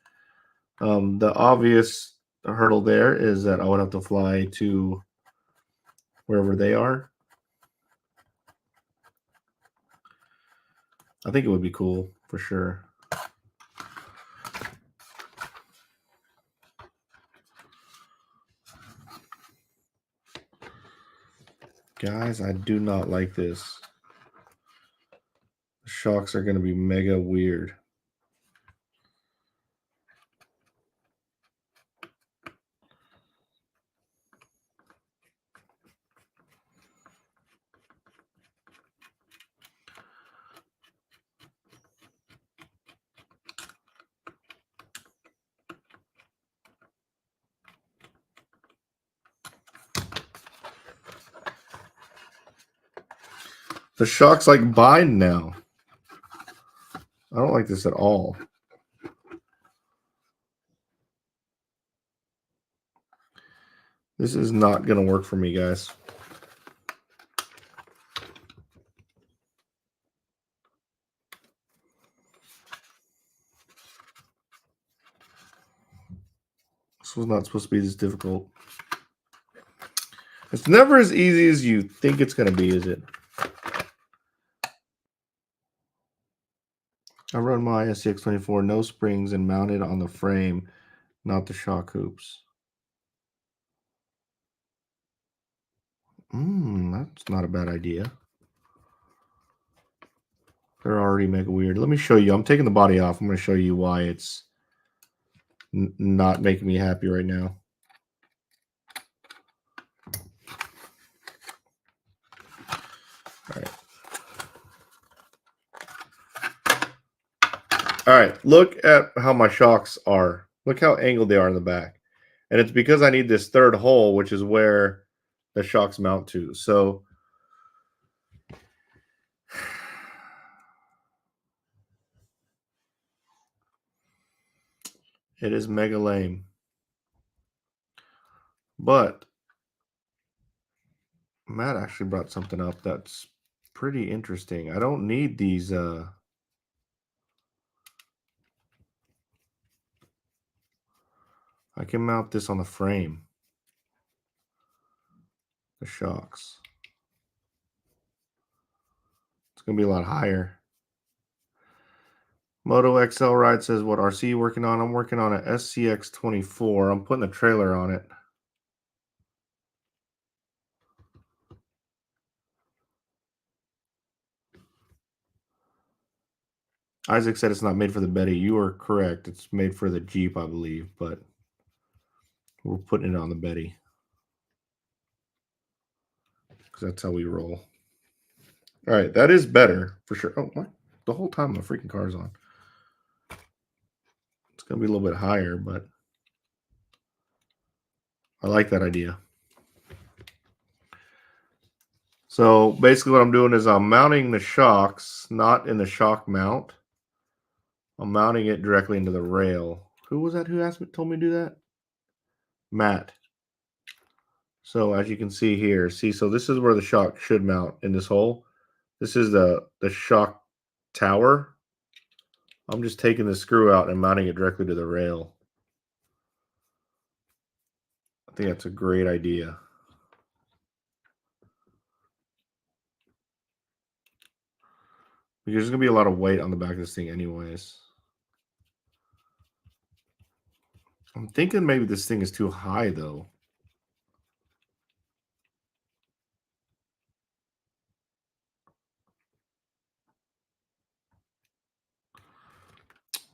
The obvious hurdle there is that I would have to fly to wherever they are. I think it would be cool for sure. Guys, I do not like this. The shocks are going to be mega weird. The shocks like bind now. I don't like this at all. This is not going to work for me, guys. This was not supposed to be this difficult. It's never as easy as you think it's going to be, is it? I run my SCX24 no springs and mounted on the frame, not the shock hoops. That's not a bad idea. They're already mega weird. Let me show you. I'm taking the body off. I'm going to show you why it's not making me happy right now. All right. All right. Look at how my shocks are. Look how angled they are in the back. And it's because I need this third hole, which is where the shocks mount to. So it is mega lame. But Matt actually brought something up that's pretty interesting. I don't need these I can mount this on the frame. The shocks. It's going to be a lot higher. Moto XL Ride says, what RC you working on? I'm working on a SCX24. I'm putting a trailer on it. Isaac said it's not made for the Betty. You are correct. It's made for the Jeep, I believe, but we're putting it on the Betty. because that's how we roll. All right, that is better for sure. Oh, what? The whole time my freaking car's on. It's going to be a little bit higher, but I like that idea. So basically what I'm doing is I'm mounting the shocks, not in the shock mount. I'm mounting it directly into the rail. Who was that who told me to do that? Matt. So as you can see here, so this is where the shock should mount in this hole. This is the shock tower. I'm just taking the screw out and mounting it directly to the rail. I think that's a great idea. Because there's going to be a lot of weight on the back of this thing anyways. I'm thinking maybe this thing is too high though.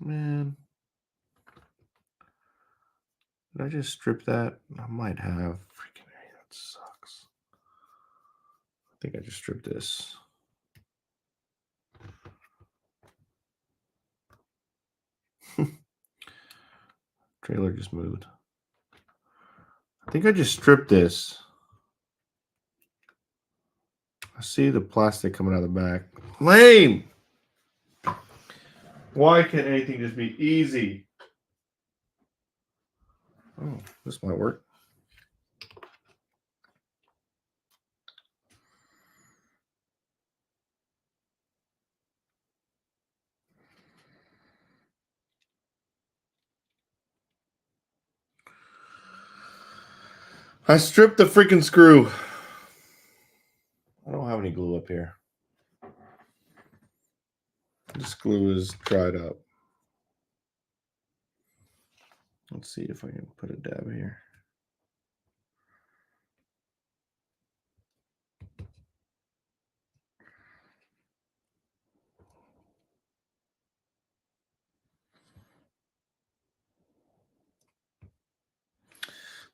Man. Did I just strip that? I might have. Freaking A, that sucks. I think I just stripped this. Trailer just moved. I think I just stripped this. I see the plastic coming out of the back. Lame! Why can't anything just be easy? Oh, this might work. I stripped the freaking screw. I don't have any glue up here. This glue is dried up. Let's see if I can put a dab here.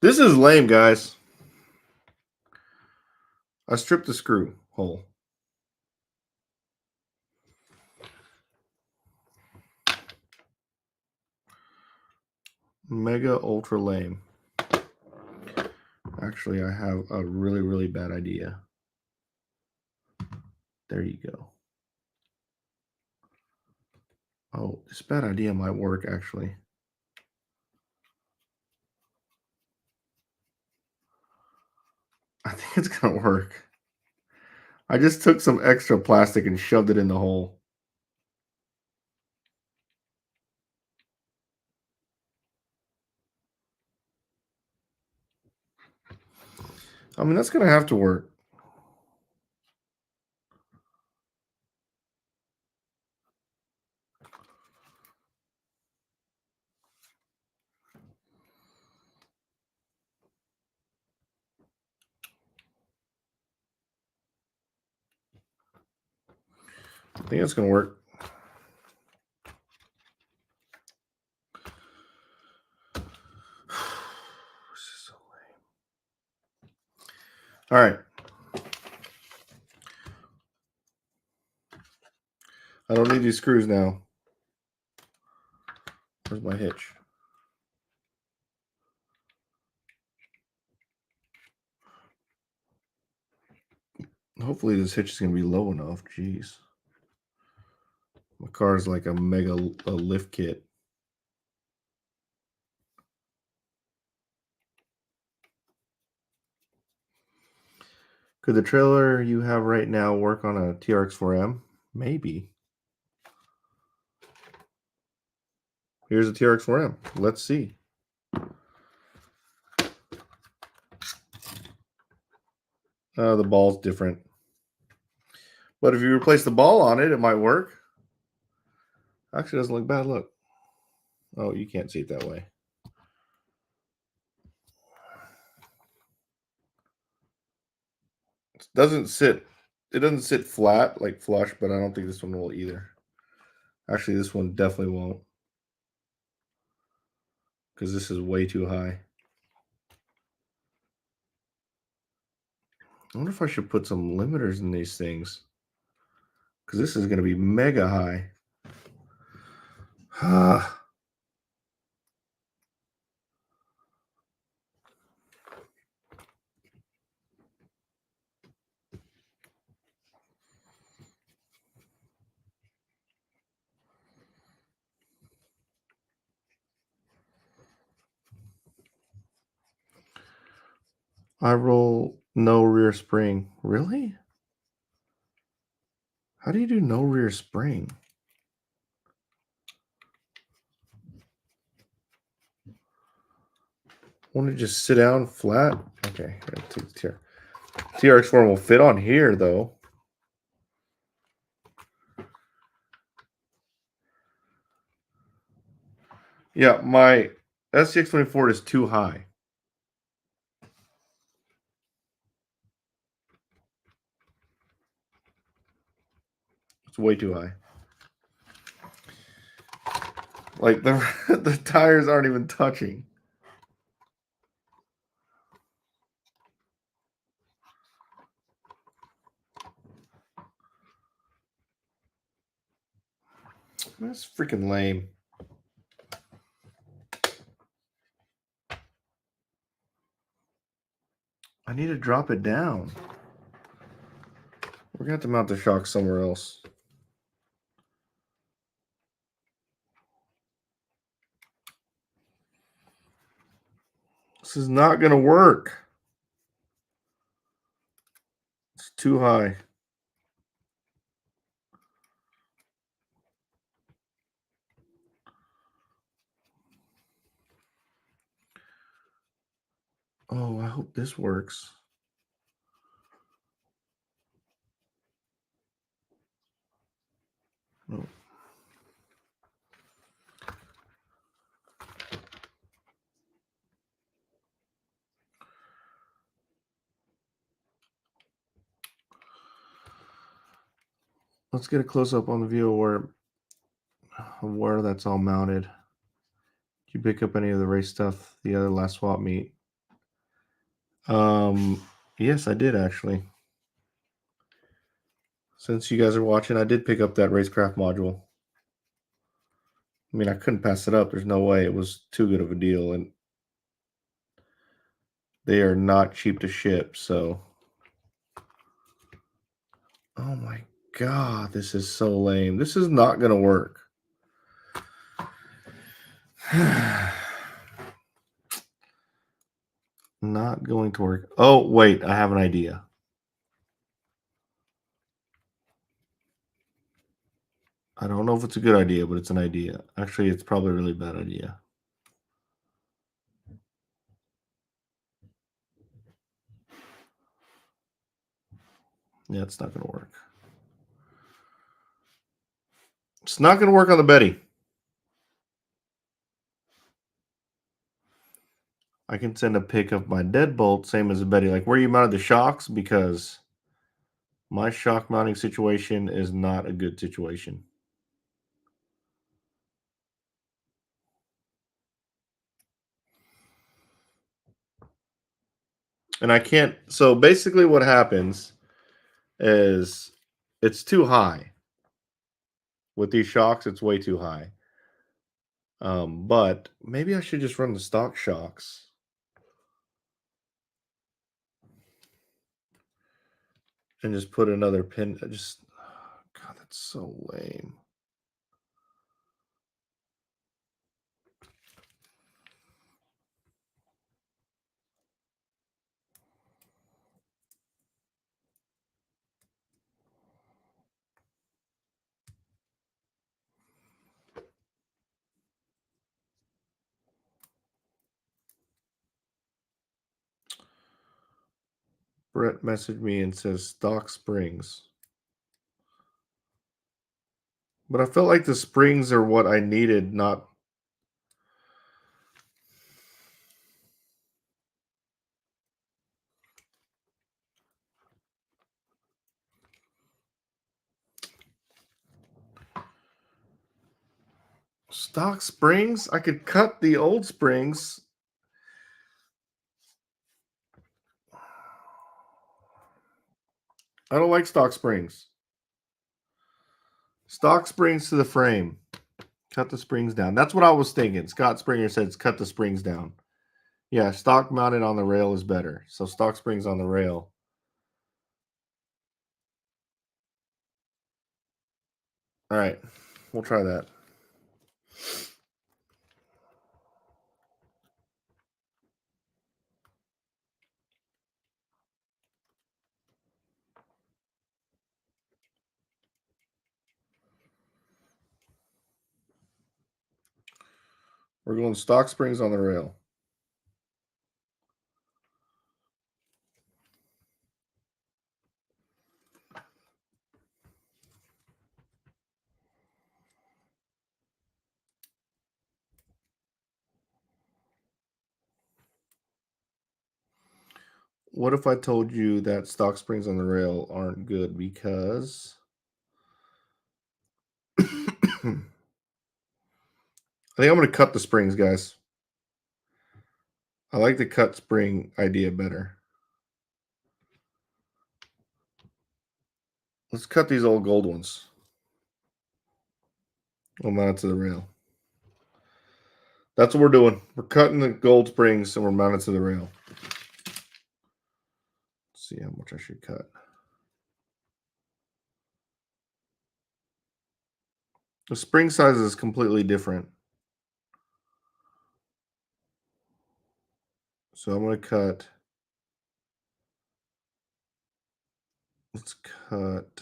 This is lame, guys. I stripped the screw hole. Mega ultra lame. Actually, I have a really, really bad idea. There you go. Oh, this bad idea might work, actually. I think it's going to work. I just took some extra plastic and shoved it in the hole. I mean, that's going to have to work. I think it's going to work. This is so lame. All right. I don't need these screws now. Where's my hitch? Hopefully this hitch is going to be low enough. Jeez. My car is like a mega lift kit. Could the trailer you have right now work on a TRX-4M? Maybe. Here's a TRX-4M. Let's see. The ball's different. But if you replace the ball on it, it might work. Actually, it doesn't look bad. Look. Oh, you can't see it that way. It doesn't sit flat, like flush, but I don't think this one will either. Actually, this one definitely won't. Because this is way too high. I wonder if I should put some limiters in these things. Because this is going to be mega high. I roll no rear spring. Really? How do you do no rear spring? Want to just sit down flat? Okay, take the TR. TRX form will fit on here though. Yeah, my SCX24 is too high. It's way too high. Like the the tires aren't even touching. That's freaking lame. I need to drop it down. We're gonna have to mount the shock somewhere else. This is not gonna work. It's too high. Oh, I hope this works. No. Let's get a close up on the view where that's all mounted. Did you pick up any of the race stuff the other last swap meet? Yes, I did actually. Since you guys are watching, I did pick up that racecraft module. I mean, I couldn't pass it up. There's no way. It was too good of a deal, and they are not cheap to ship. So, oh my god, this is so lame. This is not gonna work. Not going to work. Oh wait, I have an idea. I don't know if it's a good idea, but it's an idea. Actually, it's probably a really bad idea. Yeah, it's not going to work. It's not going to work on the Betty. I can send a pic of my deadbolt, same as the Betty. Like where you mounted the shocks, because my shock mounting situation is not a good situation. And I can't. So basically, what happens is it's too high. With these shocks, it's way too high. But maybe I should just run the stock shocks. And just put another pin. Just, God, that's so lame. Brett messaged me and says stock springs. But I felt like the springs are what I needed, not. Stock springs? I could cut the old springs. I don't like stock springs. Stock springs to the frame. Cut the springs down. That's what I was thinking. Scott Springer says cut the springs down. Yeah, stock mounted on the rail is better. So stock springs on the rail. All right, we'll try that. We're going stock springs on the rail. What if I told you that stock springs on the rail aren't good because I think I'm going to cut the springs, guys. I like the cut spring idea better. Let's cut these old gold ones. We'll mount it to the rail. That's what we're doing. We're cutting the gold springs and we're mounted to the rail. Let's see how much I should cut. The spring size is completely different. So I'm going to cut. Let's cut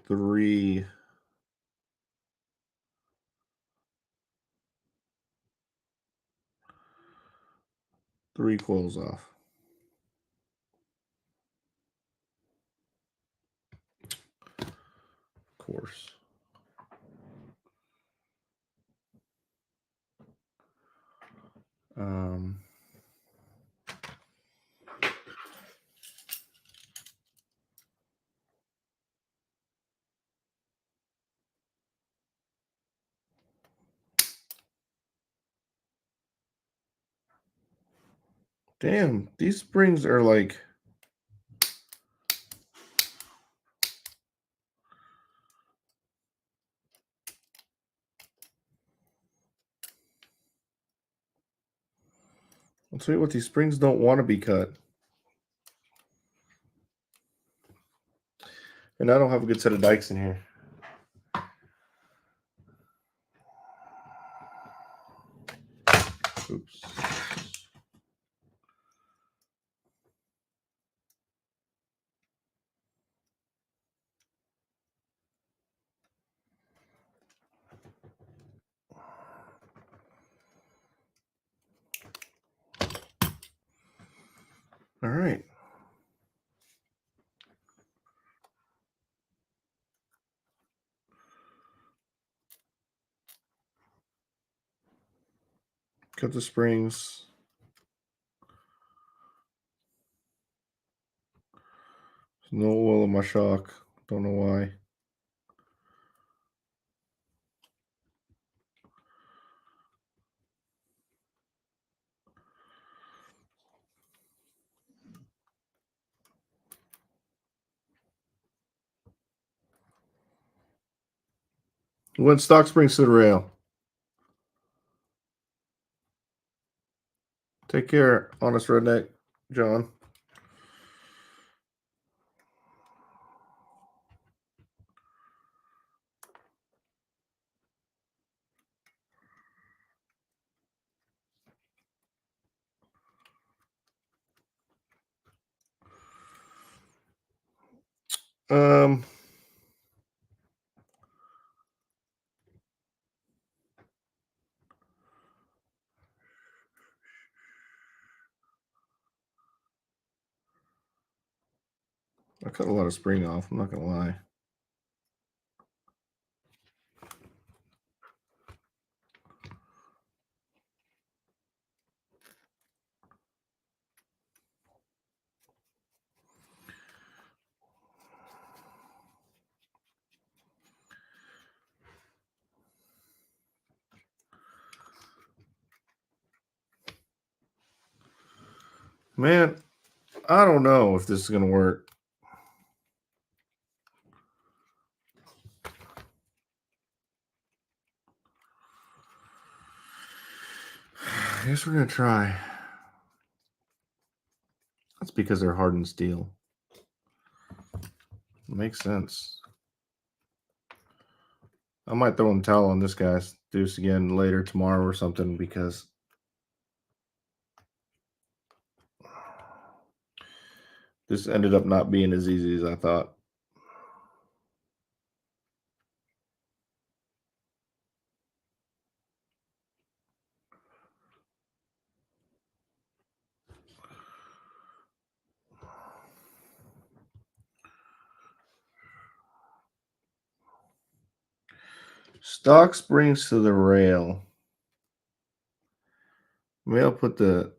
3 coils off. Of course. Damn, these springs are like I'll tell you what, these springs don't want to be cut. And I don't have a good set of dikes in here. Oops. All right. Cut the springs. There's no oil in my shock. Don't know why. Went stock springs to the rail. Take care, honest redneck, John. I cut a lot of spring off, I'm not gonna lie. Man, I don't know if this is going to work. I guess we're going to try. That's because they're hardened steel. Makes sense. I might throw in the towel on this guy's. Do this again later tomorrow or something because this ended up not being as easy as I thought. Stock springs to the rail. Maybe I'll put the...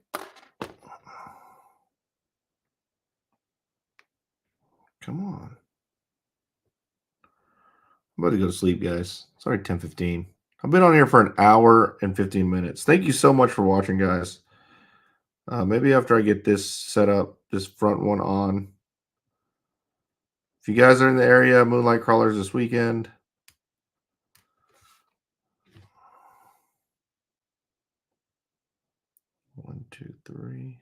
Come on. I'm about to go to sleep, guys. It's already 10:15. I've been on here for an hour and 15 minutes. Thank you so much for watching, guys. Maybe after I get this set up, this front one on. If you guys are in the area, Moonlight Crawlers this weekend. One, two, three.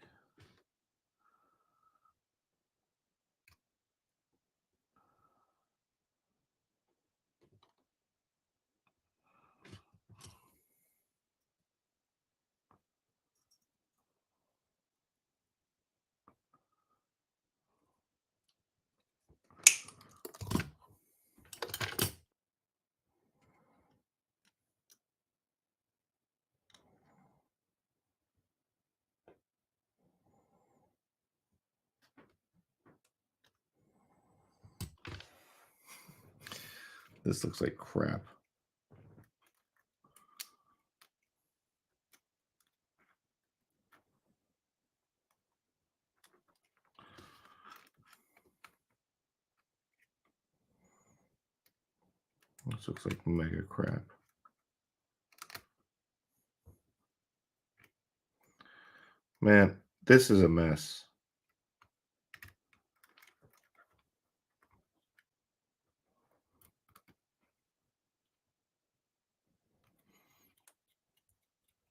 This looks like crap. This looks like mega crap. Man, this is a mess.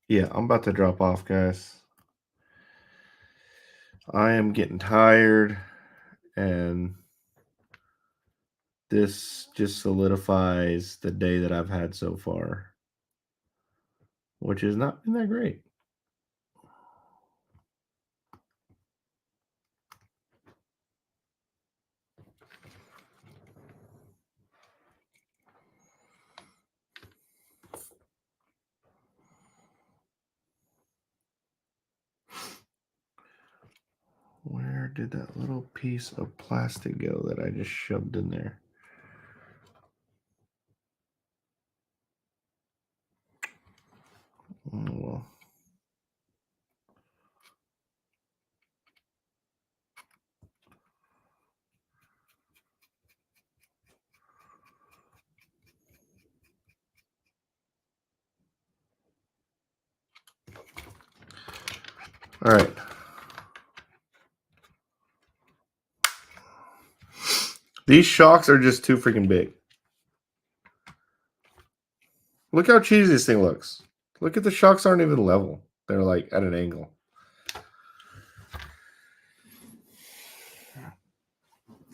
Yeah, I'm about to drop off, guys. I am getting tired, and this just solidifies the day that I've had so far, which has not been that great. Where did that little piece of plastic go that I just shoved in there? Oh, well. All right. These shocks are just too freaking big. Look how cheesy this thing looks. Look at the shocks aren't even level. They're like at an angle.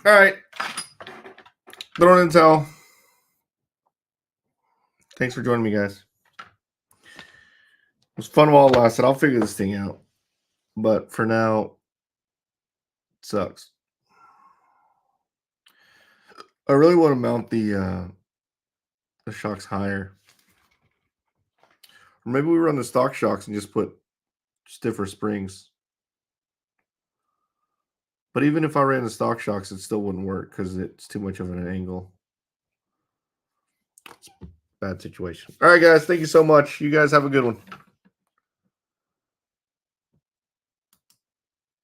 All right. Throw in the towel. Thanks for joining me, guys. It was fun while it lasted. I'll figure this thing out. But for now, it sucks. I really want to mount the shocks higher. Or maybe we run the stock shocks and just put stiffer springs. But even if I ran the stock shocks, it still wouldn't work because it's too much of an angle. It's a bad situation. All right, guys. Thank you so much. You guys have a good one.